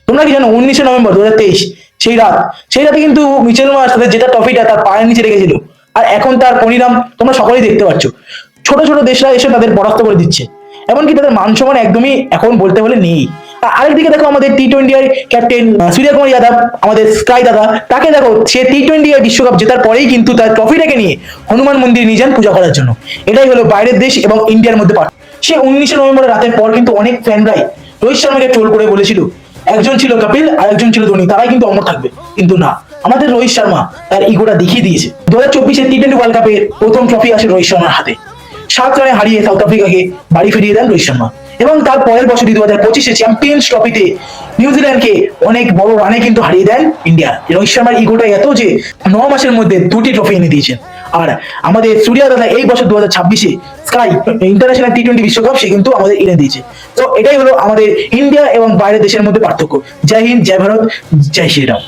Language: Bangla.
তোমরা কি জানো 19 নভেম্বর 2023 সেই রাতে কিন্তু মিচেল মার্শ যেটা ট্রফিটা তার পায়ের নিচে রেখেছিল, আর এখন তার পরিণাম তোমরা সকলেই দেখতে পাচ্ছ। ছোট ছোট দেশরা এসে তাদের পরাস্ত করে দিচ্ছে, এমনকি তাদের মান সম্মান একদমই এখন বলতে হলে নেই। আর আরেকদিকে দেখো আমাদের টি-20 এর ক্যাপ্টেন সূর্যকুমার যাদব, আমাদের স্কাই দাদা, তাকে দেখো সে টি-20 বিশ্বকাপ জেতার পরেই কিন্তু তার ট্রফিটাকে নিয়ে হনুমান মন্দির নিয়ে যান পূজা করার জন্য। এটাই হলো বাইরের দেশ এবং ইন্ডিয়ার মধ্যে পার্থক্য। সে 19 নভেম্বরের রাতের পর কিন্তু অনেক ফ্যানরাই রোহিত শর্মাকে ট্রোল করে বলেছিল একজন ছিল কপিল আর একজন ছিল ধোনি, তারাই কিন্তু অমর থাকবে। কিন্তু না, আমাদের রোহিত শর্মা তার ইগোটা দেখিয়ে দিয়েছে। 2024 টি-20 ওয়ার্ল্ড কাপের প্রথম ট্রফি আসে রোহিত শর্মার হাতে। 7 রানে হারিয়ে সাউথ আফ্রিকাকে বাড়ি ফিরিয়ে দেন রোহিত শর্মা। এবং তার পরের বছরই 2025 চ্যাম্পিয়ন্স ট্রফিতে নিউজিল্যান্ডকে অনেক বড় রানে কিন্তু হারিয়ে দেন ইন্ডিয়া। রোহিত শর্মার ইগোটা এত যে 9 মাসের মধ্যে 2টি ট্রফি এনে দিয়েছেন। আর আমাদের সূর্যা দাদা এই বছর 2026 স্কাই ইন্টারন্যাশনাল টি-20 বিশ্বকাপ সে কিন্তু আমাদের এনে দিয়েছে। তো এটাই হলো আমাদের ইন্ডিয়া এবং বাইরের দেশের মধ্যে পার্থক্য। জয় হিন্দ, জয় ভারত, জয় শ্রীরাম।